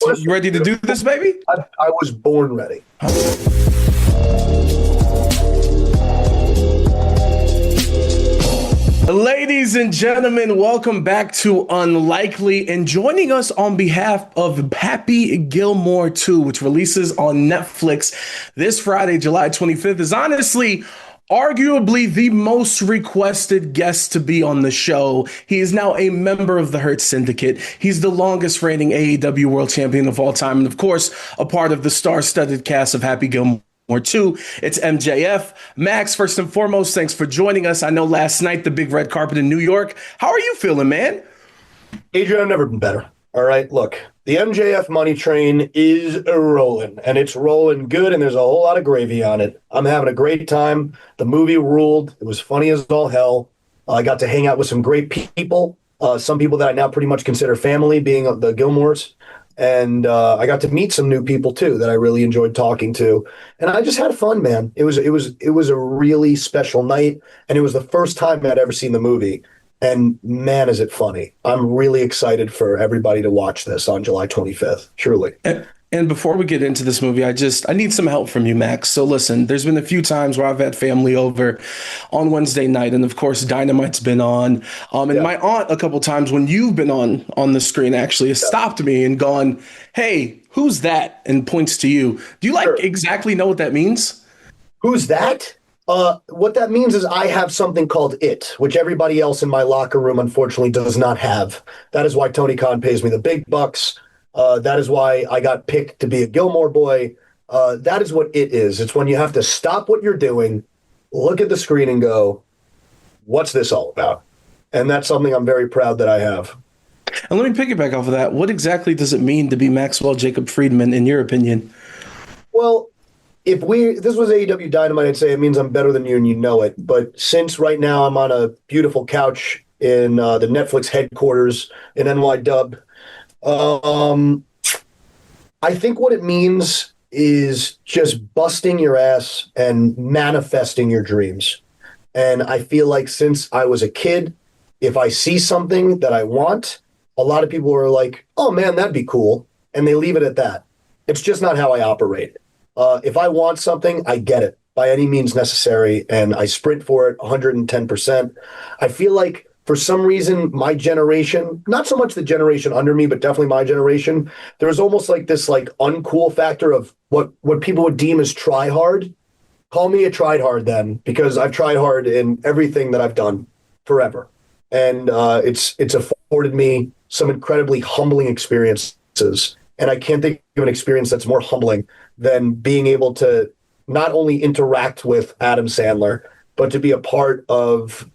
honest. You ready to do this, baby? I was born ready. Ladies and gentlemen, welcome back to Unlikely. And joining us on behalf of Happy Gilmore 2, which releases on Netflix this Friday, July 25th, is honestly arguably the most requested guest to be on the show. He is now a member of the Hurt Syndicate. He's the longest reigning AEW World Champion of all time. And of course, a part of the star-studded cast of Happy Gilmore 2. It's MJF. Max, first and foremost, thanks for joining us. I know last night, the big red carpet in New York. How are you feeling, man? Adrian, I've never been better. All right, look, the MJF money train is rolling, and it's rolling good, and there's a whole lot of gravy on it. I'm having a great time. The movie ruled. It was funny as all hell. I got to hang out with some great people, some people that I now pretty much consider family, being the Gilmores. And I got to meet some new people too that I really enjoyed talking to, and I just had fun, man. It was a really special night, and it was the first time I'd ever seen the movie. And man, is it funny. I'm really excited for everybody to watch this on July 25th, truly. And before we get into this movie, I need some help from you, Max. So listen, there's been a few times where I've had family over on Wednesday night, and of course, Dynamite's been on. And my aunt, a couple times when you've been on the screen, actually has stopped me and gone, "Hey, who's that?" and points to you. Do you exactly know what that means? Who's that? What that means is I have something called it, which everybody else in my locker room, unfortunately, does not have. That is why Tony Khan pays me the big bucks. That is why I got picked to be a Gilmore boy. That is what it is. It's when you have to stop what you're doing, look at the screen and go, what's this all about? And that's something I'm very proud that I have. And let me piggyback off of that. What exactly does it mean to be Maxwell Jacob Friedman, in your opinion? Well, if this was AEW Dynamite, I'd say it means I'm better than you and you know it. But since right now I'm on a beautiful couch in the Netflix headquarters in NY-Dub, I think what it means is just busting your ass and manifesting your dreams. And I feel like since I was a kid, if I see something that I want, a lot of people are like, "Oh man, that'd be cool." And they leave it at that. It's just not how I operate. If I want something, I get it by any means necessary, and I sprint for it 110%. I feel like for some reason, my generation, not so much the generation under me, but definitely my generation, there was almost like this uncool factor of what people would deem as try hard. Call me a tried hard then, because I've tried hard in everything that I've done forever. And it's afforded me some incredibly humbling experiences. And I can't think of an experience that's more humbling than being able to not only interact with Adam Sandler, but to be a part of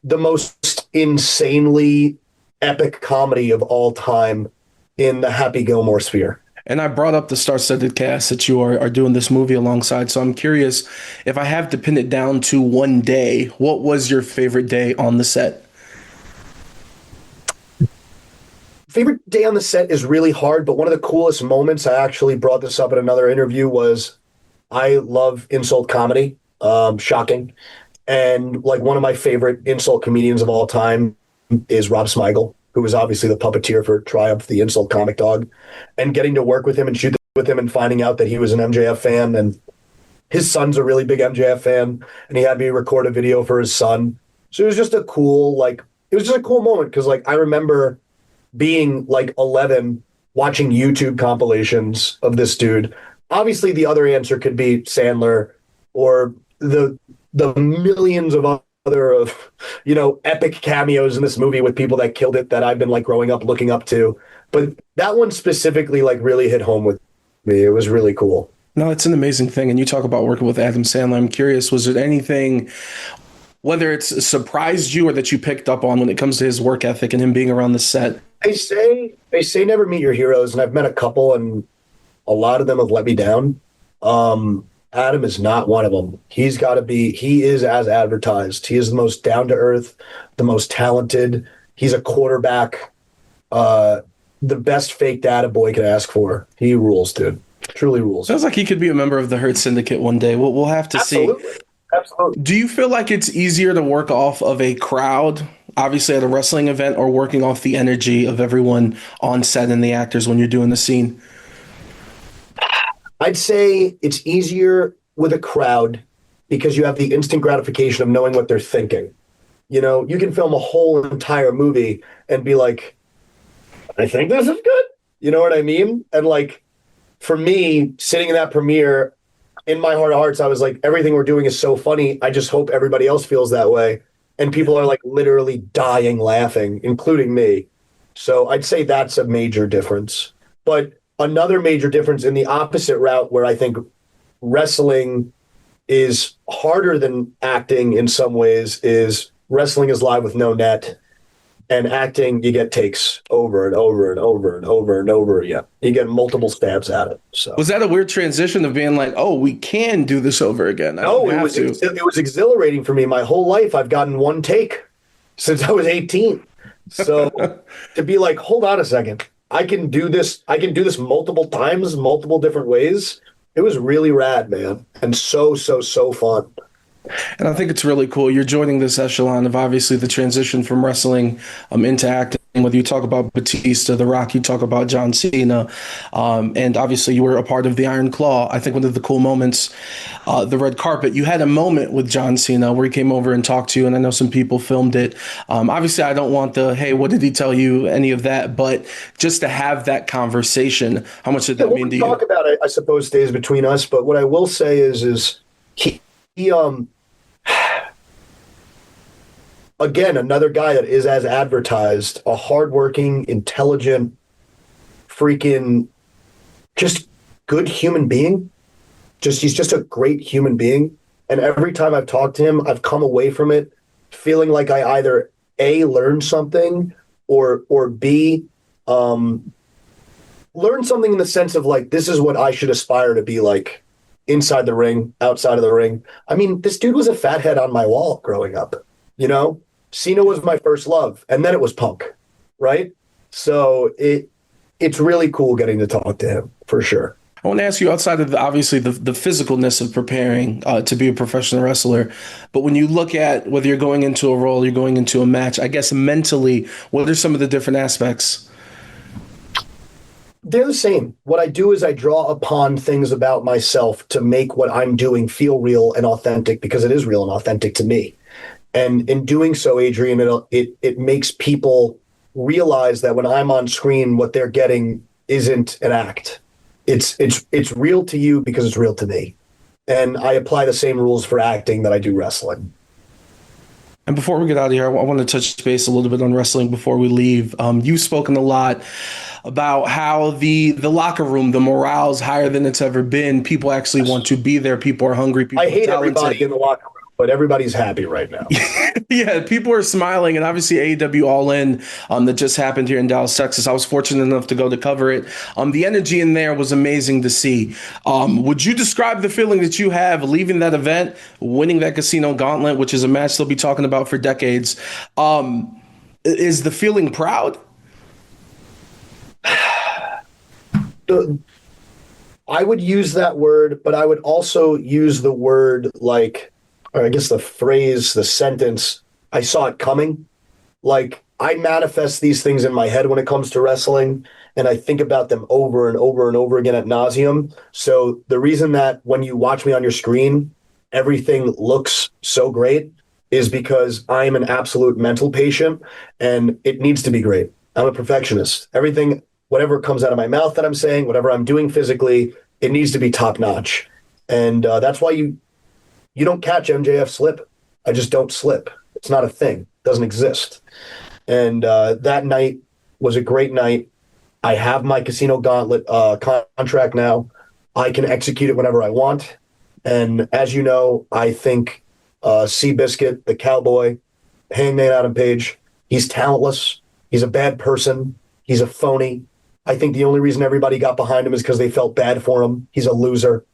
the most insanely epic comedy of all time in the Happy Gilmore sphere. And I brought up the star-studded cast that you are doing this movie alongside. So I'm curious, if I have to pin it down to one day, what was your favorite day on the set? Favorite day on the set is really hard, but one of the coolest moments, I actually brought this up in another interview, was I love insult comedy. Shocking. And one of my favorite insult comedians of all time is Rob Smigel, who is obviously the puppeteer for Triumph, the insult comic dog. And getting to work with him and shoot with him and finding out that he was an MJF fan, and his son's a really big MJF fan, and he had me record a video for his son. So it was just a cool, moment, because I remember being 11 watching YouTube compilations of this dude. Obviously, the other answer could be Sandler or the millions of other epic cameos in this movie with people that killed it that I've been growing up looking up to. But that one specifically really hit home with me. It was really cool. No, it's an amazing thing. And you talk about working with Adam Sandler. I'm curious, was there anything, whether it's surprised you or that you picked up on when it comes to his work ethic and him being around the set? They say never meet your heroes, and I've met a couple, and a lot of them have let me down. Adam is not one of them. He is as advertised. He is the most down-to-earth, the most talented. He's a quarterback, the best fake data boy could ask for. He rules, dude. Truly rules. Sounds like he could be a member of the Hurt Syndicate one day. We'll have to see. Absolutely. Do you feel like it's easier to work off of a crowd obviously at a wrestling event or working off the energy of everyone on set and the actors when you're doing the scene? I'd say it's easier with a crowd because you have the instant gratification of knowing what they're thinking. You know, you can film a whole entire movie and be like, I think this is good. You know what I mean? And like, for me, sitting in that premiere, in my heart of hearts, I was like, everything we're doing is so funny. I just hope everybody else feels that way. And people are like literally dying laughing, including me. So I'd say that's a major difference. But another major difference in the opposite route, where I think wrestling is harder than acting in some ways, is wrestling is live with no net. And acting, you get takes over and over and over and over and over again. You get multiple stabs at it. So Was that a weird transition of being like, oh, we can do this over again? no, it was exhilarating for me. My whole life, I've gotten one take since I was 18. So to be like, hold on a second, I can do this. I can do this multiple times, multiple different ways. It was really rad, man, and so fun. And I think it's really cool. You're joining this echelon of obviously the transition from wrestling into acting. Whether you talk about Batista, The Rock, you talk about John Cena, and obviously you were a part of the Iron Claw. I think one of the cool moments, the red carpet, you had a moment with John Cena where he came over and talked to you, and I know some people filmed it. Obviously, I don't want the, hey, what did he tell you, any of that, but just to have that conversation, how much did that mean to you? Talk about it, I suppose, stays between us, but what I will say is he again, another guy that is as advertised, a hardworking, intelligent, freaking, just good human being. He's just a great human being. And every time I've talked to him, I've come away from it feeling like I either A, learned something, or B, learned something in the sense of like, this is what I should aspire to be like inside the ring, outside of the ring. I mean, this dude was a fathead on my wall growing up, you know? Cena was my first love, and then it was Punk, right? So it's really cool getting to talk to him, for sure. I want to ask you, outside of obviously the physicalness of preparing to be a professional wrestler, but when you look at whether you're going into a role, you're going into a match, I guess mentally, what are some of the different aspects? They're the same. What I do is I draw upon things about myself to make what I'm doing feel real and authentic, because it is real and authentic to me. And in doing so, Adrian, it makes people realize that when I'm on screen, what they're getting isn't an act. It's real to you because it's real to me. And I apply the same rules for acting that I do wrestling. And before we get out of here, I want to touch base a little bit on wrestling before we leave. You've spoken a lot about how the locker room, the morale's higher than it's ever been. People actually want to be there. People are hungry. People I hate are talented. everybody in the locker room, but everybody's happy right now. Yeah, people are smiling, and obviously AEW All In that just happened here in Dallas, Texas. I was fortunate enough to go to cover it. The energy in there was amazing to see. Would you describe the feeling that you have leaving that event, winning that Casino Gauntlet, which is a match they'll be talking about for decades? Is the feeling proud? I would use that word, but I would also use the word like, or I guess the phrase, the sentence, I saw it coming. Like, I manifest these things in my head when it comes to wrestling, and I think about them over and over and over again ad nauseum. So the reason that when you watch me on your screen, everything looks so great is because I am an absolute mental patient, and it needs to be great. I'm a perfectionist. Everything, whatever comes out of my mouth that I'm saying, whatever I'm doing physically, it needs to be top notch. And that's why you don't catch MJF slip. I just don't slip. It's not a thing. It doesn't exist. And that night was a great night. I have my Casino Gauntlet contract now. I can execute it whenever I want. And as you know, I think Seabiscuit, the cowboy, Hangman Adam Page, he's talentless. He's a bad person. He's a phony. I think the only reason everybody got behind him is because they felt bad for him. He's a loser.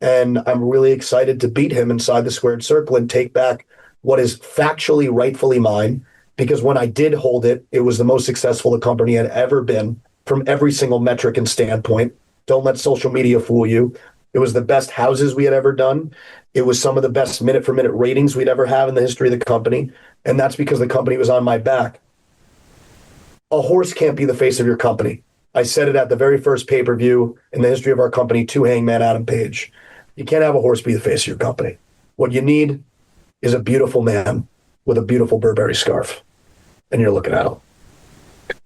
And I'm really excited to beat him inside the squared circle and take back what is factually, rightfully mine. Because when I did hold it, it was the most successful the company had ever been from every single metric and standpoint. Don't let social media fool you. It was the best houses we had ever done. It was some of the best minute-for-minute ratings we'd ever have in the history of the company, and that's because the company was on my back. A horse can't be the face of your company. I said it at the very first pay-per-view in the history of our company to Hangman Adam Page. You can't have a horse be the face of your company. What you need is a beautiful man with a beautiful Burberry scarf, and you're looking at him.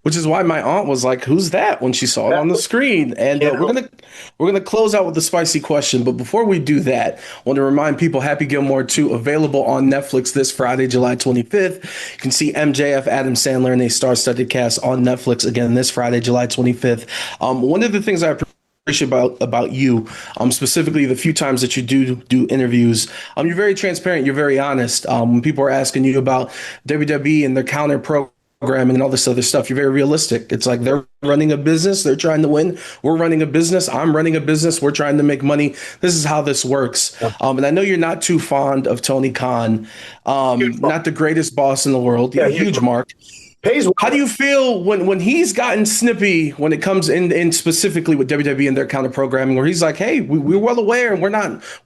Which is why my aunt was like, "Who's that?" when she saw it on the screen. And we're gonna close out with the spicy question. But before we do that, I want to remind people: Happy Gilmore 2 available on Netflix this Friday, July 25th. You can see MJF, Adam Sandler, and a star-studded cast on Netflix again this Friday, July 25th. One of the things I appreciate about you, specifically the few times that you do interviews, you're very transparent. You're very honest. When people are asking you about WWE and their counter programming and all this other stuff, you're very realistic. It's like they're running a business, they're trying to win. We're running a business, I'm running a business, we're trying to make money. This is how this works. And I know you're not too fond of Tony Khan, not the greatest boss in the world. Yeah, huge mark. How do you feel when he's gotten snippy when it comes in specifically with WWE and their counter programming, where he's like, "Hey, we're well aware and we're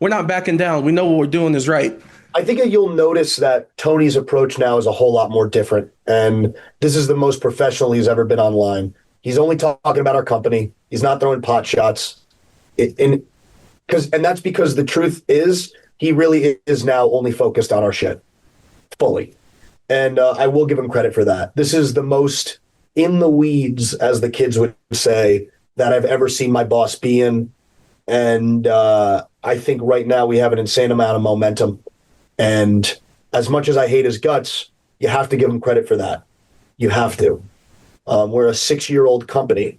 not backing down. We know what we're doing is right." I think that you'll notice that Tony's approach now is a whole lot more different. And this is the most professional he's ever been online. He's only talking about our company. He's not throwing pot shots. And that's because the truth is he really is now only focused on our shit fully. And I will give him credit for that. This is the most in the weeds, as the kids would say, that I've ever seen my boss be in. And I think right now we have an insane amount of momentum. And as much as I hate his guts, you have to give him credit for that. You have to. We're a 6-year-old company,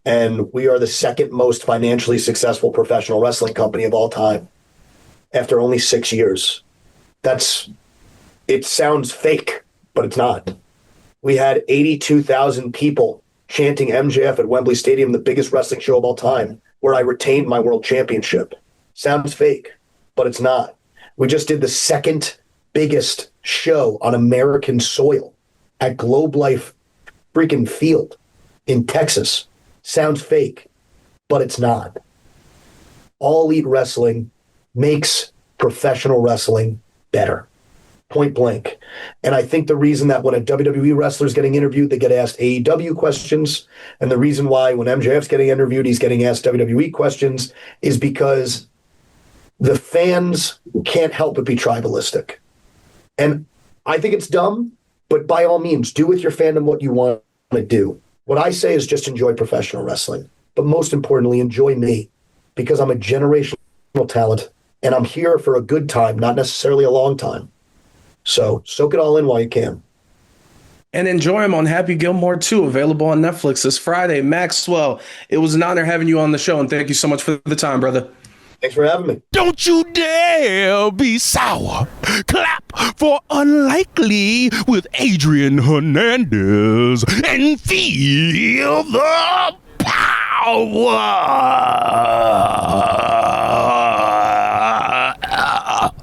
and we are the second most financially successful professional wrestling company of all time after only 6 years. It sounds fake, but it's not. We had 82,000 people chanting MJF at Wembley Stadium, the biggest wrestling show of all time, where I retained my world championship. Sounds fake, but it's not. We just did the second biggest show on American soil at Globe Life freaking Field in Texas. Sounds fake, but it's not. All Elite Wrestling makes professional wrestling better. Point blank. And I think the reason that when a WWE wrestler is getting interviewed, they get asked AEW questions, and the reason why when MJF's getting interviewed, he's getting asked WWE questions, is because the fans can't help but be tribalistic. And I think it's dumb, but by all means, do with your fandom what you want to do. What I say is just enjoy professional wrestling, but most importantly, enjoy me, because I'm a generational talent, and I'm here for a good time, not necessarily a long time. So soak it all in while you can. And enjoy him on Happy Gilmore 2, available on Netflix this Friday. Maxwell, it was an honor having you on the show, and thank you so much for the time, brother. Thanks for having me. Don't you dare be sour. Clap for Unlikely with Adrian Hernandez and feel the power.